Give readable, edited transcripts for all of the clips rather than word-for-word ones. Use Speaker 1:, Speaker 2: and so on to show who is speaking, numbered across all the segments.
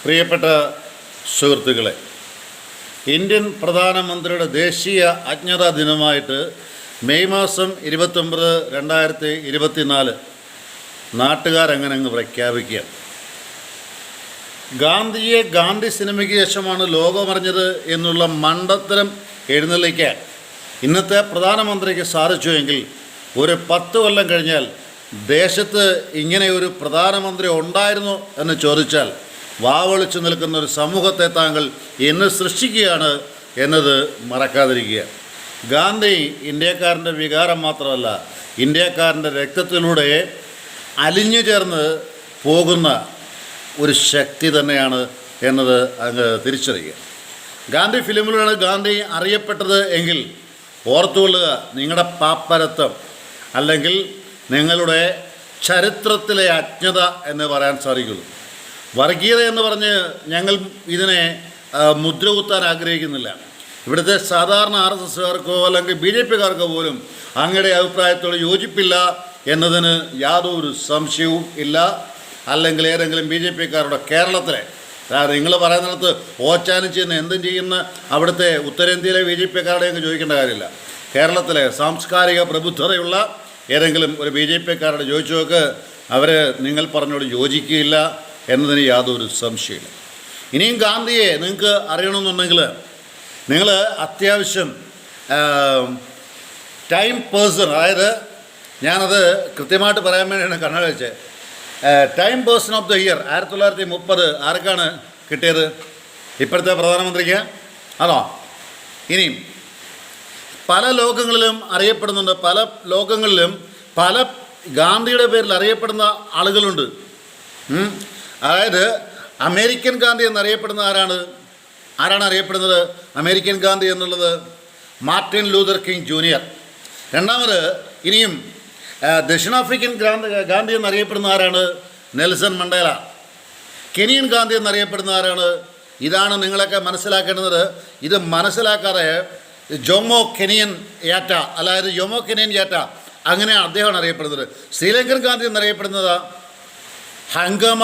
Speaker 1: പ്രിയപ്പെട്ട സുഹൃത്തുക്കളെ, ഇന്ത്യൻ പ്രധാനമന്ത്രിയുടെ ദേശീയ അജ്ഞതാ ദിനമായിട്ട് മെയ് മാസം 29, 2024 നാട്ടുകാരങ്ങനെ അങ്ങ് പ്രഖ്യാപിക്കുക. ഗാന്ധിയെ ഗാന്ധി സിനിമയ്ക്ക് ശേഷമാണ് ലോകമറിഞ്ഞത് എന്നുള്ള മണ്ടത്തരം എഴുന്നള്ളിക്കാൻ ഇന്നത്തെ പ്രധാനമന്ത്രിക്ക് സാധിച്ചുവെങ്കിൽ ഒരു 10 കൊല്ലം കഴിഞ്ഞാൽ ദേശത്ത് ഇങ്ങനെ ഒരു പ്രധാനമന്ത്രി ഉണ്ടായിരുന്നു എന്ന് ചോദിച്ചാൽ വാവൊളിച്ചു നിൽക്കുന്ന ഒരു സമൂഹത്തെ താങ്കൾ എന്ന് സൃഷ്ടിക്കുകയാണ് എന്നത് മറക്കാതിരിക്കുക. ഗാന്ധി ഇന്ത്യക്കാരൻ്റെ വികാരം മാത്രമല്ല, ഇന്ത്യക്കാരൻ്റെ രക്തത്തിലൂടെ അലിഞ്ഞു ചേർന്ന് പോകുന്ന ഒരു ശക്തി തന്നെയാണ് എന്നത് അങ്ങ് തിരിച്ചറിയുക. ഗാന്ധി ഫിലിമിലൂടെയാണ് ഗാന്ധി അറിയപ്പെട്ടത് എങ്കിൽ ഓർത്തുകൊള്ളുക, നിങ്ങളുടെ പാപ്പരത്വം അല്ലെങ്കിൽ നിങ്ങളുടെ ചരിത്രത്തിലെ അജ്ഞത എന്ന് പറയാൻ സാധിക്കുള്ളൂ. വർഗീയത എന്ന് പറഞ്ഞ് ഞങ്ങൾ ഇതിനെ മുദ്ര കുത്താൻ ആഗ്രഹിക്കുന്നില്ല. ഇവിടുത്തെ സാധാരണ RSSകാർക്കോ അല്ലെങ്കിൽ BJPക്കാർക്കോ പോലും അങ്ങയുടെ അഭിപ്രായത്തോട് യോജിപ്പില്ല എന്നതിന് യാതൊരു സംശയവും ഇല്ല. അല്ലെങ്കിൽ ഏതെങ്കിലും BJPക്കാരുടെ കേരളത്തിലെ നിങ്ങൾ പറയുന്നിടത്ത് ഓച്ചാനും ചെയ്യുന്ന എന്തും ചെയ്യുന്ന അവിടുത്തെ ഉത്തരേന്ത്യയിലെ BJPക്കാരുടെ അങ്ങ് ചോദിക്കേണ്ട കാര്യമില്ല. കേരളത്തിലെ സാംസ്കാരിക പ്രബുദ്ധതയുള്ള ഏതെങ്കിലും ഒരു BJPക്കാരോട് ചോദിച്ചു നോക്ക്, അവർ നിങ്ങൾ പറഞ്ഞോട് യോജിക്കുകയില്ല എന്നതിന് യാതൊരു സംശയമില്ല. ഇനിയും ഗാന്ധിയെ നിങ്ങൾക്ക് അറിയണമെന്നുണ്ടെങ്കിൽ നിങ്ങൾ അത്യാവശ്യം ടൈം പേഴ്സൺ, അതായത് ഞാനത് കൃത്യമായിട്ട് പറയാൻ വേണ്ടിയാണ് കണ്ണട വെച്ചത്. Time person of the year 1930 ആർക്കാണ് കിട്ടിയത്? ഇപ്പോഴത്തെ പ്രധാനമന്ത്രിക്ക് ആണോ? ഇനിയും പല ലോകങ്ങളിലും അറിയപ്പെടുന്നുണ്ട്, പല ലോകങ്ങളിലും പല ഗാന്ധിയുടെ പേരിൽ അറിയപ്പെടുന്ന ആളുകളുണ്ട്. അതായത് അമേരിക്കൻ ഗാന്ധി എന്നറിയപ്പെടുന്ന ആരാണ് അറിയപ്പെടുന്നത്? അമേരിക്കൻ ഗാന്ധി എന്നുള്ളത് മാർട്ടിൻ ലൂതർ കിങ് ജൂനിയർ. രണ്ടാമത് ഇനിയും ദക്ഷിണാഫ്രിക്കൻ ഗാന്ധി എന്നറിയപ്പെടുന്ന ആരാണ്? Nelson Mandela. കെനിയൻ ഗാന്ധി എന്നറിയപ്പെടുന്ന ആരാണ്? ഇതാണ് നിങ്ങളൊക്കെ മനസ്സിലാക്കേണ്ടത്. ഇത് മനസ്സിലാക്കാതെ ജോമോ കെനിയൻ യാറ്റ, അതായത് ജോമോ കെനിയൻ യാറ്റ, അങ്ങനെയാണ് അദ്ദേഹമാണ് അറിയപ്പെടുന്നത്. ശ്രീലങ്കൻ ഗാന്ധി എന്നറിയപ്പെടുന്നത് ഹംഗമ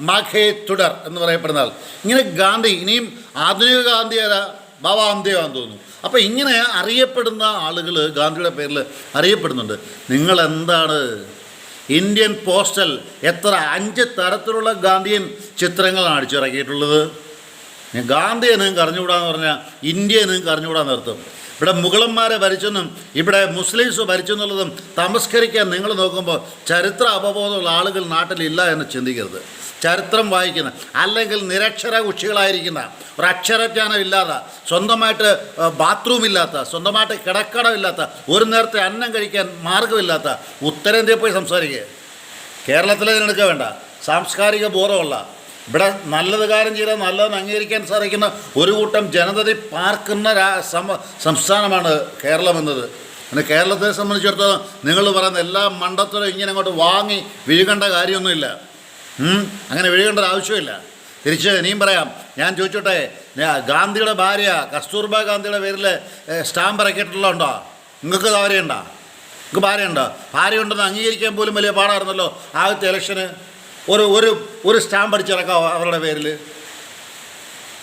Speaker 1: മാഖേ തുടർ എന്ന് പറയപ്പെടുന്ന ആൾ. ഇങ്ങനെ ഗാന്ധി, ഇനിയും ആധുനിക ഗാന്ധി ആരാ? ബാബ രാംദേവാന്ന് തോന്നുന്നു. അപ്പോൾ ഇങ്ങനെ അറിയപ്പെടുന്ന ആളുകൾ ഗാന്ധിയുടെ പേരിൽ അറിയപ്പെടുന്നുണ്ട്. നിങ്ങളെന്താണ് ഇന്ത്യൻ പോസ്റ്റൽ എത്ര 5 തരത്തിലുള്ള ഗാന്ധിയൻ ചിത്രങ്ങളാണ് അടിച്ചിറക്കിയിട്ടുള്ളത്? ഗാന്ധിയെ നിങ്ങൾക്ക് അറിഞ്ഞുകൂടാന്ന് പറഞ്ഞാൽ ഇന്ത്യയെ നിങ്ങൾക്ക് അറിഞ്ഞുകൂടാന്ന് അർത്ഥം. ഇവിടെ മുഗളന്മാരെ ഭരിച്ചെന്നും ഇവിടെ മുസ്ലിംസ് ഭരിച്ചെന്നുള്ളതും തമസ്കരിക്കാൻ നിങ്ങൾ നോക്കുമ്പോൾ ചരിത്ര അവബോധമുള്ള ആളുകൾ നാട്ടിലില്ല എന്ന് ചിന്തിക്കരുത്. ചരിത്രം വായിക്കുന്ന അല്ലെങ്കിൽ നിരക്ഷര കുഷികളായിരിക്കുന്ന, ഒരക്ഷരജ്ഞാനം ഇല്ലാത്ത, സ്വന്തമായിട്ട് ബാത്റൂം ഇല്ലാത്ത, സ്വന്തമായിട്ട് കിടക്കടമില്ലാത്ത, ഒരു നേരത്തെ അന്നം കഴിക്കാൻ മാർഗമില്ലാത്ത ഉത്തരേന്ത്യയിൽ പോയി സംസാരിക്കുക. കേരളത്തിലെ ഇതിനെടുക്കുക വേണ്ട. സാംസ്കാരിക ബോധമുള്ള, ഇവിടെ നല്ലത് കാര്യം ചെയ്താൽ നല്ലതെന്ന് അംഗീകരിക്കാൻ സാധിക്കുന്ന ഒരു കൂട്ടം ജനതയെ പാർക്കുന്ന സംസ്ഥാനമാണ് കേരളം എന്നത്. പിന്നെ കേരളത്തെ സംബന്ധിച്ചിടത്തോളം നിങ്ങൾ പറയുന്ന എല്ലാ മണ്ടത്തരം ഇങ്ങനെ അങ്ങോട്ട് വാങ്ങി വിഴുകേണ്ട കാര്യമൊന്നുമില്ല. അങ്ങനെ വിഴുകേണ്ട ആവശ്യമില്ല. തിരിച്ച് ഇനിയും പറയാം. ഞാൻ ചോദിച്ചോട്ടെ, ഗാന്ധിയുടെ ഭാര്യ കസ്തൂർബ ഗാന്ധിയുടെ പേരിൽ സ്റ്റാമ്പ് ഇറക്കിയിട്ടുള്ളതുണ്ടോ? നിങ്ങൾക്ക് ഭാര്യയുണ്ടോ? നിങ്ങൾക്ക് ഭാര്യയുണ്ടോ? ഭാര്യ ഉണ്ടെന്ന് അംഗീകരിക്കാൻ പോലും വലിയ പാടായിരുന്നല്ലോ ആദ്യത്തെ ഇലക്ഷന്. ഒരു സ്റ്റാമ്പ് അടിച്ചിറക്കാം അവരുടെ പേരിൽ.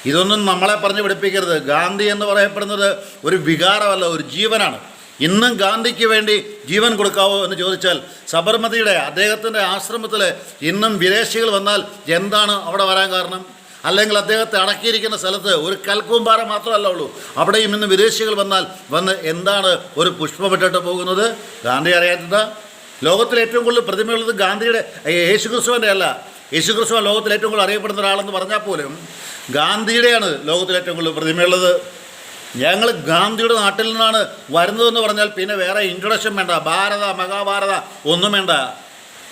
Speaker 1: ഇതൊന്നും നമ്മളെ പറഞ്ഞ് പഠിപ്പിക്കരുത്. ഗാന്ധി എന്ന് പറയപ്പെടുന്നത് ഒരു വികാരമല്ല, ഒരു ജീവനാണ്. ഇന്നും ഗാന്ധിക്ക് വേണ്ടി ജീവൻ കൊടുക്കാവോ എന്ന് ചോദിച്ചാൽ, സബർമതിയുടെ അദ്ദേഹത്തിൻ്റെ ആശ്രമത്തിൽ ഇന്നും വിദേശികൾ വന്നാൽ എന്താണ് അവിടെ വരാൻ കാരണം? അല്ലെങ്കിൽ അദ്ദേഹത്തെ അടക്കിയിരിക്കുന്ന സ്ഥലത്ത് ഒരു കൽക്കൂമ്പാറ മാത്രമല്ല ഉള്ളൂ, അവിടെയും ഇന്ന് വിദേശികൾ വന്ന് എന്താണ് ഒരു പുഷ്പമിട്ടിട്ട് പോകുന്നത്? ഗാന്ധി അറിയാത്തത്? ലോകത്തിൽ ഏറ്റവും കൂടുതൽ പ്രതിമയുള്ളത് ഗാന്ധിയുടെ, യേശുക്രിസ്തുവിൻ്റെ അല്ല. യേശുക്രിസ്തു ലോകത്തിൽ ഏറ്റവും കൂടുതൽ അറിയപ്പെടുന്ന ഒരാളെന്ന് പറഞ്ഞാൽ പോലും ഗാന്ധിയുടെയാണ് ലോകത്തിൽ ഏറ്റവും കൂടുതൽ പ്രതിമയുള്ളത്. ഞങ്ങൾ ഗാന്ധിയുടെ നാട്ടിൽ നിന്നാണ് വരുന്നതെന്ന് പറഞ്ഞാൽ പിന്നെ വേറെ ഇൻട്രൊഡക്ഷൻ വേണ്ട, ഭാരത മഹാഭാരത ഒന്നും വേണ്ട.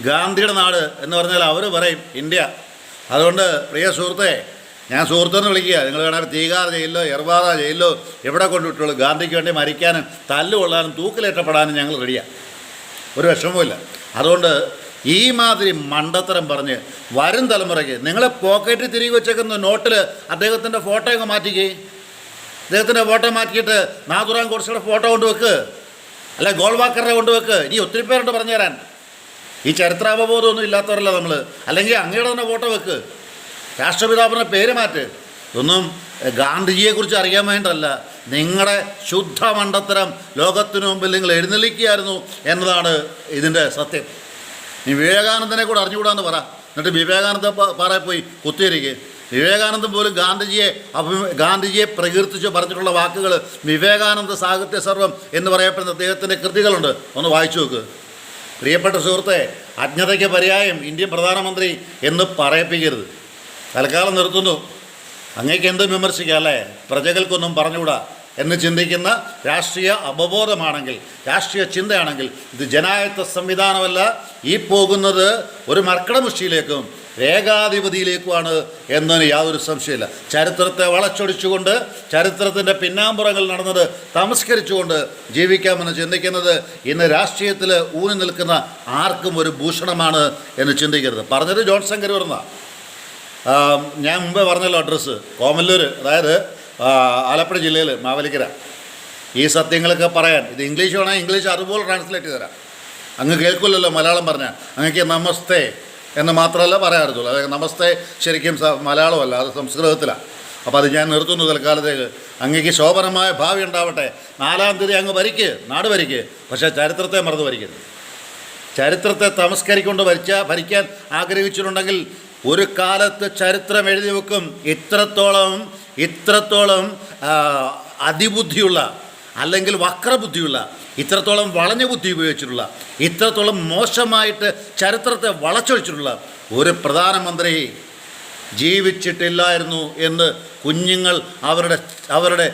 Speaker 1: ഗാന്ധിയുടെ നാട് എന്ന് പറഞ്ഞാൽ അവർ പറയും ഇന്ത്യ. അതുകൊണ്ട് പ്രിയ സുഹൃത്തെ, ഞാൻ സുഹൃത്തെന്ന് വിളിക്കുക. നിങ്ങൾ വേണമെങ്കിൽ തീകാർ ജയിലിലോ എർവാദ ജയിലിലോ എവിടെ കൊണ്ടുവിട്ടുള്ളൂ. ഗാന്ധിക്ക് വേണ്ടി മരിക്കാനും തല്ലുകൊള്ളാനും തൂക്കിലേറ്റപ്പെടാനും ഞങ്ങൾ റെഡിയാണ്, ഒരു വിഷമവുമില്ല. അതുകൊണ്ട് ഈ മാതിരി മണ്ടത്തരം പറഞ്ഞ് വരും തലമുറയ്ക്ക് നിങ്ങളെ പോക്കറ്റിൽ തിരികെ വെച്ചേക്കുന്ന നോട്ടിൽ അദ്ദേഹത്തിൻ്റെ ഫോട്ടോ അങ്ങ് മാറ്റിക്കേ. അദ്ദേഹത്തിൻ്റെ ഫോട്ടോ മാറ്റിയിട്ട് നാഥുറാം ഗോഡ്സെയുടെ ഫോട്ടോ കൊണ്ടുവെക്ക്, അല്ലെ ഗോൾവാക്കറുടെ കൊണ്ടുവെക്ക്. ഇനി ഒത്തിരി പേരുണ്ട് പറഞ്ഞു തരാൻ. ഈ ചരിത്രാവബോധമൊന്നും ഇല്ലാത്തവരല്ല നമ്മൾ. അല്ലെങ്കിൽ അങ്ങയുടെ തന്നെ ഫോട്ടോ വെക്ക്. രാഷ്ട്രപിതാവിൻ്റെ പേര് മാറ്റ്. ഇതൊന്നും ഗാന്ധിജിയെക്കുറിച്ച് അറിയാൻ വേണ്ടല്ല, നിങ്ങളുടെ ശുദ്ധ മണ്ടത്തരം ലോകത്തിനു മുമ്പിൽ നിങ്ങൾ എഴുന്നള്ളിക്കുകയായിരുന്നു എന്നതാണ് ഇതിൻ്റെ സത്യം. നീ വിവേകാനന്ദനെ കൂടെ അറിഞ്ഞുകൂടാന്ന് പറ, എന്നിട്ട് വിവേകാനന്ദ പാറയിൽ പോയി കുത്തിയിരിക്കുക. വിവേകാനന്ദൻ പോലും ഗാന്ധിജിയെ പ്രകീർത്തിച്ച് പറഞ്ഞിട്ടുള്ള വാക്കുകൾ വിവേകാനന്ദ സാഹിത്യ സർവം എന്ന് പറയപ്പെടുന്ന അദ്ദേഹത്തിൻ്റെ കൃതികളുണ്ട്, ഒന്ന് വായിച്ചു നോക്ക്. പ്രിയപ്പെട്ട സുഹൃത്തെ, അജ്ഞതയ്ക്ക് പര്യായം ഇന്ത്യൻ പ്രധാനമന്ത്രി എന്ന് പറയിപ്പിക്കരുത്. തൽക്കാലം നിർത്തുന്നു. അങ്ങേക്ക് എന്തും വിമർശിക്കാം അല്ലേ, പ്രജകൾക്കൊന്നും പറഞ്ഞുകൂടാ എന്ന് ചിന്തിക്കുന്ന രാഷ്ട്രീയ അവബോധമാണെങ്കിൽ, രാഷ്ട്രീയ ചിന്തയാണെങ്കിൽ, ഇത് ജനായത്ത സംവിധാനമല്ല, ഈ പോകുന്നത് ഒരു മർക്കടമുഷ്ടിയിലേക്കും ഏകാധിപതിയിലേക്കുമാണ് എന്നതിന് യാതൊരു സംശയമില്ല. ചരിത്രത്തെ വളച്ചൊടിച്ചുകൊണ്ട്, ചരിത്രത്തിൻ്റെ പിന്നാമ്പുറങ്ങൾ നടന്നത് തമസ്കരിച്ചുകൊണ്ട് ജീവിക്കാമെന്ന് ചിന്തിക്കുന്നത് ഇന്ന് രാഷ്ട്രീയത്തിൽ ഊന്നി നിൽക്കുന്ന ആർക്കും ഒരു ഭൂഷണമാണ് എന്ന് ചിന്തിക്കരുത്. പറഞ്ഞത് ജോൺസൺ കരുവർന്ന. ഞാൻ മുമ്പേ പറഞ്ഞല്ലോ അഡ്രസ്സ്, കോമല്ലൂർ, അതായത് ആലപ്പുഴ ജില്ലയിൽ മാവേലിക്കര. ഈ സത്യങ്ങളൊക്കെ പറയാൻ ഇത് ഇംഗ്ലീഷ് വേണമെങ്കിൽ ഇംഗ്ലീഷ് അതുപോലെ ട്രാൻസ്ലേറ്റ് ചെയ്ത് തരാം. അങ്ങ് കേൾക്കില്ലല്ലോ മലയാളം പറഞ്ഞാൽ. അങ്ങക്ക് നമസ്തേ എന്ന് മാത്രമല്ല പറയാറുള്ളൂ. അതായത് നമസ്തേ ശരിക്കും മലയാളമല്ല, അത് സംസ്കൃതത്തിലാണ്. അപ്പോൾ അത് ഞാൻ നിർത്തുന്നു തൽക്കാലത്തേക്ക്. അങ്ങക്ക് ശോഭനമായ ഭാവി ഉണ്ടാവട്ടെ. 4-ാം തീയതി അങ്ങ് നാട് ഭരിക്ക്. പക്ഷേ ചരിത്രത്തെ മറന്നു ഭരിക്കരുത്. ചരിത്രത്തെ തമസ്കരിക്കൊണ്ട് ഭരിക്കാൻ ആഗ്രഹിച്ചിട്ടുണ്ടെങ്കിൽ ഒരു കാലത്ത് ചരിത്രം എഴുതി വെക്കും. ഇത്രത്തോളം അതിബുദ്ധിയുള്ള, അല്ലെങ്കിൽ വക്രബുദ്ധിയുള്ള, ഇത്രത്തോളം വളഞ്ഞ ബുദ്ധി ഉപയോഗിച്ചിട്ടുള്ള, ഇത്രത്തോളം മോശമായിട്ട് ചരിത്രത്തെ വളച്ചൊഴിച്ചിട്ടുള്ള ഒരു പ്രധാനമന്ത്രി ജീവിച്ചിട്ടില്ലായിരുന്നു എന്ന് കുഞ്ഞുങ്ങൾ അവരുടെ